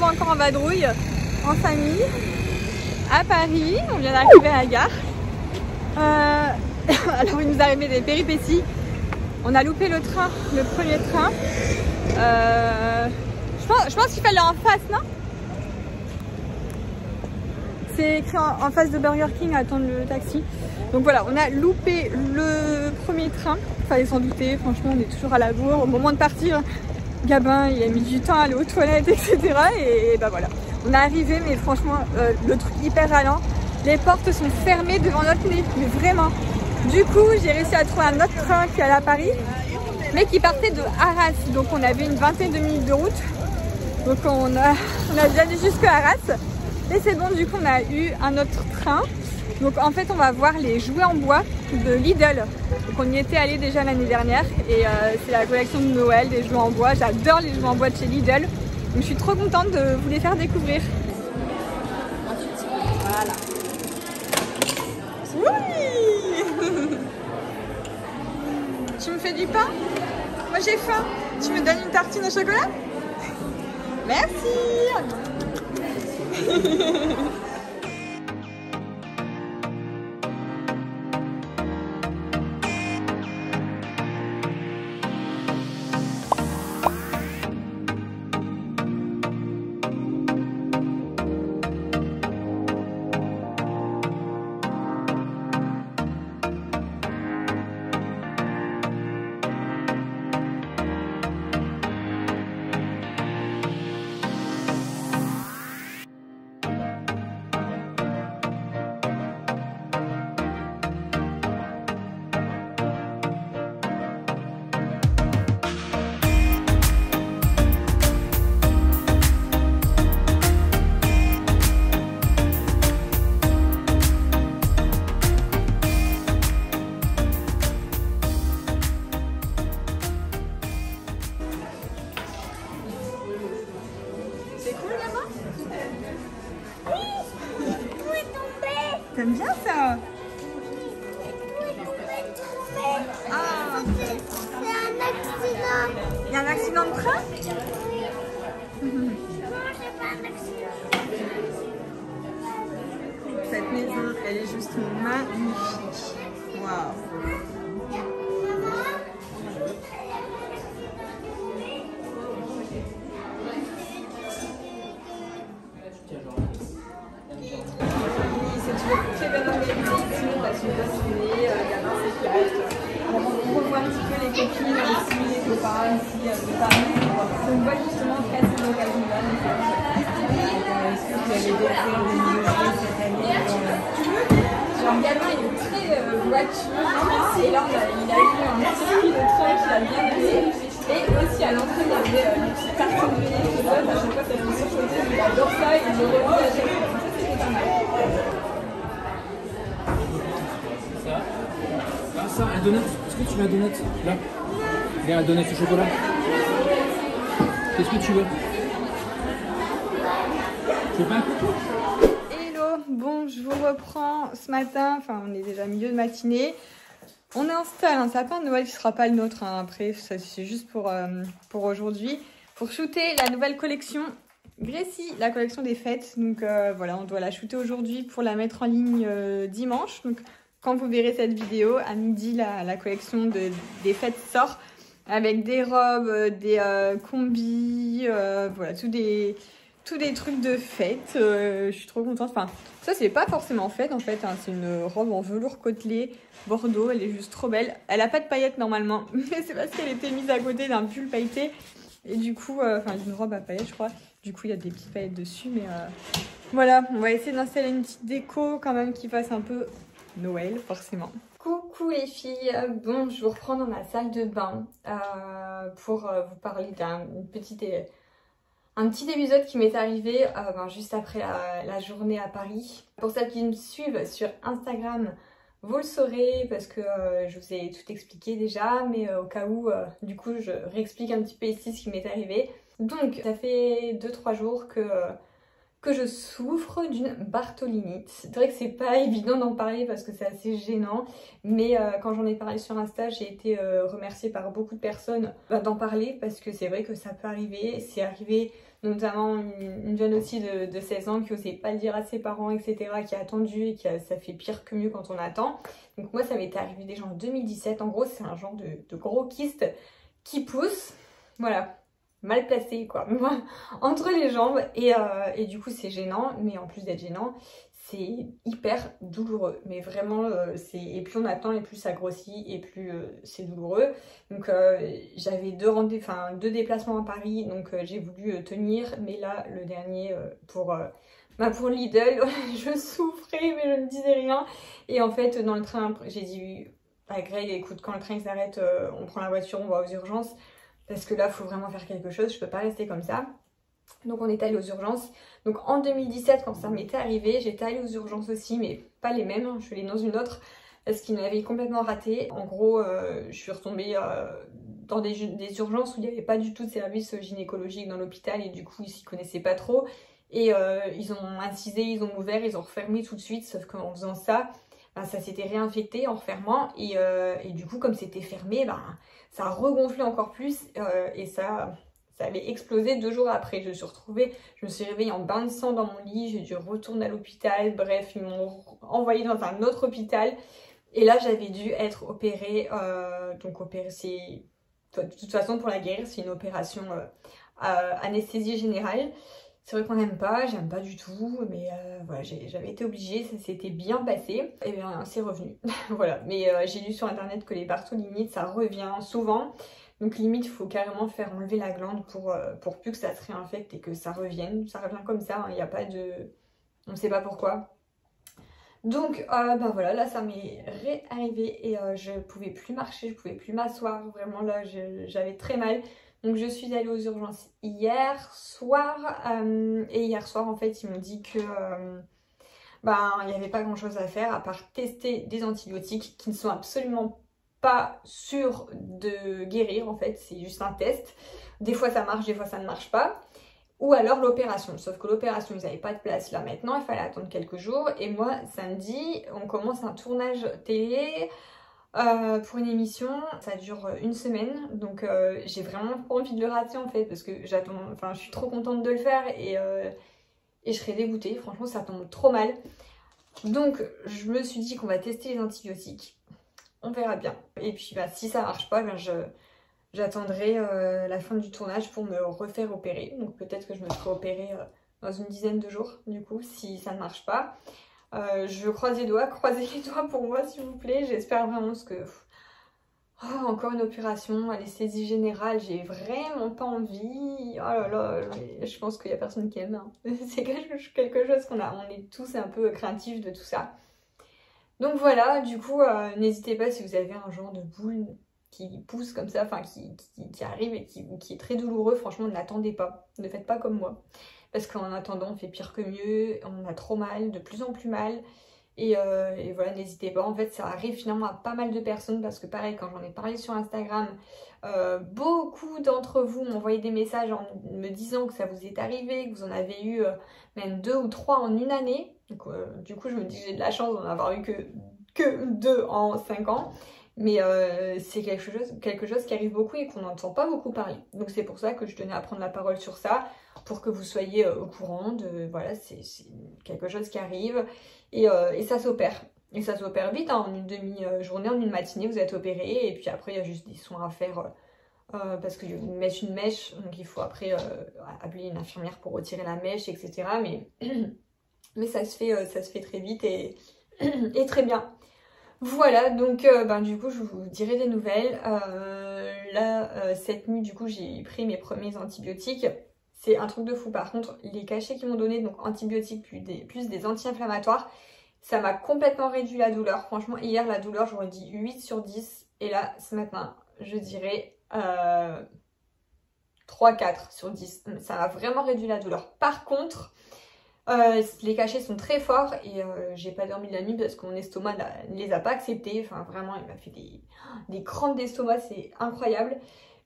Encore en vadrouille en famille à Paris. On vient d'arriver à la gare. Alors il nous est arrivé des péripéties. On a loupé le train, le premier train. Je pense qu'il fallait en face, non? C'est écrit en face de Burger King à attendre le taxi. Donc voilà, on a loupé le premier train. Fallait s'en douter, franchement on est toujours à la bourre. Au moment de partir, Gabin il a mis du temps à aller aux toilettes, etc. Et bah voilà, on est arrivé, mais franchement le truc hyper ralent. Les portes sont fermées devant notre nez, mais vraiment. Du coup j'ai réussi à trouver un autre train qui allait à Paris, mais qui partait de Arras. Donc on avait une vingtaine de minutes de route. Donc on a déjà allé jusqu'à Arras. Et c'est bon, du coup on a eu un autre train. Donc en fait on va voir les jouets en bois de Lidl. Donc on y était allé déjà l'année dernière et c'est la collection de Noël des jouets en bois. J'adore les jouets en bois de chez Lidl. Donc je suis trop contente de vous les faire découvrir. Voilà. Oui. Tu me fais du pain? Moi j'ai faim. Tu me donnes une tartine au chocolat? Merci. T'aimes bien ça? Ah. C'est un accident. Il y a un accident de train? Non, c'est pas un accident. Cette maison, elle est juste magnifique. Waouh. On revoit un petit peu les copines ici, les copains ici de Paris. On voit justement très ces occasions-là. Est-ce que vous avez découvert des nouveautés cette année? Genre Gabin il est très voiture et là il a eu un petit de train qu'il a bien aimé. Et aussi à l'entrée il y avait une petite partie de venir qui donne à chaque fois ça fait surchoter, il adore ça et il le remet à chaque fois. Ça c'était pas mal. Ça, un donut. Est-ce que tu veux un donut? Là. Regarde, un donut au chocolat. Qu'est-ce que tu veux? Tu veux pas un coup? Hello, bon, je vous reprends ce matin. Enfin, on est déjà milieu de matinée. On installe un sapin de Noël qui ne sera pas le nôtre. Hein. Après, ça c'est juste pour aujourd'hui. Pour shooter la nouvelle collection Gracie, la collection des fêtes. Donc voilà, on doit la shooter aujourd'hui pour la mettre en ligne dimanche. Donc quand vous verrez cette vidéo, à midi, la collection des fêtes sort avec des robes, des combis, voilà, tous des trucs de fête. Je suis trop contente. Enfin, ça, c'est pas forcément fête en fait. Hein. C'est une robe en velours côtelé bordeaux. Elle est juste trop belle. Elle a pas de paillettes normalement, mais c'est parce qu'elle était mise à côté d'un pull pailleté. Et du coup, enfin, une robe à paillettes, je crois. Du coup, il y a des petites paillettes dessus. Mais voilà, on va essayer d'installer une petite déco quand même qui fasse un peu Noël, forcément. Coucou les filles, bon je vous reprends dans ma salle de bain pour vous parler d'un petit épisode qui m'est arrivé juste après la journée à Paris. Pour celles qui me suivent sur Instagram, vous le saurez parce que je vous ai tout expliqué déjà, mais au cas où, du coup, je réexplique un petit peu ici ce qui m'est arrivé. Donc, ça fait 2-3 jours que je souffre d'une bartholinite. C'est vrai que c'est pas évident d'en parler parce que c'est assez gênant, mais quand j'en ai parlé sur Insta, j'ai été remerciée par beaucoup de personnes d'en parler parce que c'est vrai que ça peut arriver. C'est arrivé notamment une jeune aussi de 16 ans qui osait pas le dire à ses parents, etc., qui a attendu et ça fait pire que mieux quand on attend. Donc moi, ça m'était arrivé déjà en 2017. En gros, c'est un genre de gros kyste qui pousse. Voilà. Mal placé quoi, entre les jambes et du coup c'est gênant, mais en plus d'être gênant, c'est hyper douloureux, mais vraiment et plus on attend et plus ça grossit et plus c'est douloureux. Donc j'avais deux déplacements à Paris, donc j'ai voulu tenir, mais là le dernier pour Lidl, je souffrais mais je ne disais rien, et en fait dans le train j'ai dit à Greg, écoute, quand le train s'arrête, on prend la voiture, on va aux urgences. Parce que là, il faut vraiment faire quelque chose, je peux pas rester comme ça. Donc on est allé aux urgences. Donc en 2017, quand ça m'était arrivé, j'étais allée aux urgences aussi, mais pas les mêmes. Je suis allée dans une autre parce qu'ils m'avaient complètement raté. En gros, je suis retombée dans des urgences où il n'y avait pas du tout de service gynécologique dans l'hôpital et du coup, ils s'y connaissaient pas trop. Et ils ont incisé, ils ont ouvert, ils ont refermé tout de suite, sauf qu'en faisant ça, ça s'était réinfecté en refermant et du coup, comme c'était fermé, ça a regonflé encore plus et ça avait explosé 2 jours après. Je me suis réveillée en bain de sang dans mon lit, j'ai dû retourner à l'hôpital, bref, ils m'ont envoyée dans un autre hôpital. Et là, j'avais dû être opérée, donc opérée, c'est de toute façon pour la guérir, c'est une opération anesthésie générale. C'est vrai qu'on n'aime pas, j'aime pas du tout, mais voilà, j'avais été obligée, ça s'était bien passé, et bien c'est revenu. Voilà, mais j'ai lu sur internet que les bartholinites ça revient souvent, donc limite il faut carrément faire enlever la glande pour plus que ça se réinfecte et que ça revienne. Ça revient comme ça, il n'y a pas de... on ne sait pas pourquoi. Donc voilà, là ça m'est réarrivé et je pouvais plus marcher, je pouvais plus m'asseoir, vraiment là j'avais très mal. Donc je suis allée aux urgences hier soir et hier soir en fait ils m'ont dit que il n'y avait pas grand chose à faire à part tester des antibiotiques qui ne sont absolument pas sûrs de guérir en fait, c'est juste un test. Des fois ça marche, des fois ça ne marche pas. Ou alors l'opération, sauf que l'opération ils n'avaient pas de place là maintenant, il fallait attendre quelques jours et moi samedi on commence un tournage télé. Pour une émission, ça dure 1 semaine, donc j'ai vraiment pas envie de le rater en fait parce que je suis trop contente de le faire et je serais dégoûtée, franchement ça tombe trop mal. Donc je me suis dit qu'on va tester les antibiotiques, on verra bien. Et puis si ça marche pas, j'attendrai la fin du tournage pour me refaire opérer. Donc peut-être que je me ferai opérer dans une dizaine de jours du coup si ça ne marche pas. Je croise les doigts, croisez les doigts pour moi s'il vous plaît, j'espère vraiment parce que... encore une opération, anesthésie générale, j'ai vraiment pas envie. Oh là là, je pense qu'il y a personne qui aime. Hein. C'est quelque chose on est tous un peu craintifs de tout ça. Donc voilà, du coup, n'hésitez pas si vous avez un genre de boule qui pousse comme ça, enfin qui arrive et qui est très douloureux, franchement ne l'attendez pas, ne faites pas comme moi. Parce qu'en attendant, on fait pire que mieux, on a trop mal, de plus en plus mal. Et voilà, n'hésitez pas. En fait, ça arrive finalement à pas mal de personnes parce que pareil, quand j'en ai parlé sur Instagram, beaucoup d'entre vous m'ont envoyé des messages en me disant que ça vous est arrivé, que vous en avez eu même 2 ou 3 en une année. Donc, du coup, je me dis que j'ai de la chance d'en avoir eu que 2 en 5 ans. Mais c'est quelque chose qui arrive beaucoup et qu'on n'entend pas beaucoup parler. Donc c'est pour ça que je tenais à prendre la parole sur ça, pour que vous soyez au courant de... Voilà, c'est quelque chose qui arrive et ça s'opère. Et ça s'opère vite, hein, en une demi-journée, en une matinée, vous êtes opéré. Et puis après, il y a juste des soins à faire parce qu'ils mettent une mèche. Donc il faut après appeler une infirmière pour retirer la mèche, etc. Mais ça se fait très vite et très bien. Voilà, donc du coup je vous dirai des nouvelles. Là, cette nuit, du coup, j'ai pris mes premiers antibiotiques. C'est un truc de fou. Par contre, les cachets qu'ils m'ont donné, donc antibiotiques plus des anti-inflammatoires, ça m'a complètement réduit la douleur. Franchement, hier, la douleur, j'aurais dit 8 sur 10. Et là, ce matin, je dirais 3-4 sur 10. Ça m'a vraiment réduit la douleur. Par contre, Les cachets sont très forts et j'ai pas dormi de la nuit parce que mon estomac ne les a pas acceptés. Enfin vraiment il m'a fait des crampes d'estomac, c'est incroyable.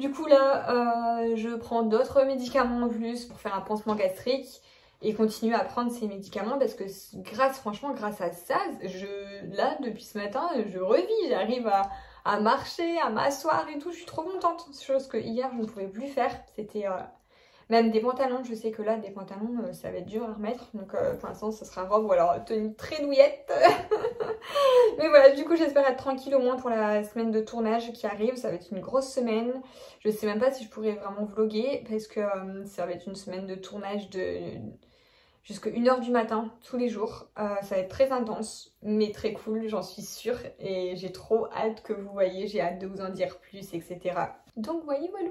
Du coup là je prends d'autres médicaments en plus pour faire un pansement gastrique et continuer à prendre ces médicaments parce que franchement grâce à ça, là depuis ce matin je revis, j'arrive à marcher, à m'asseoir et tout, je suis trop contente. Chose que hier je ne pouvais plus faire, c'était... Même des pantalons, je sais que là, des pantalons, ça va être dur à remettre. Donc pour l'instant, ça sera robe ou alors tenue très douillette. Mais voilà, du coup, j'espère être tranquille au moins pour la semaine de tournage qui arrive. Ça va être une grosse semaine. Je sais même pas si je pourrais vraiment vlogger parce que ça va être une semaine de tournage jusqu'à 1h du matin, tous les jours. Ça va être très intense, mais très cool, j'en suis sûre. Et j'ai trop hâte que vous voyez, j'ai hâte de vous en dire plus, etc. Donc, voyez, voilà.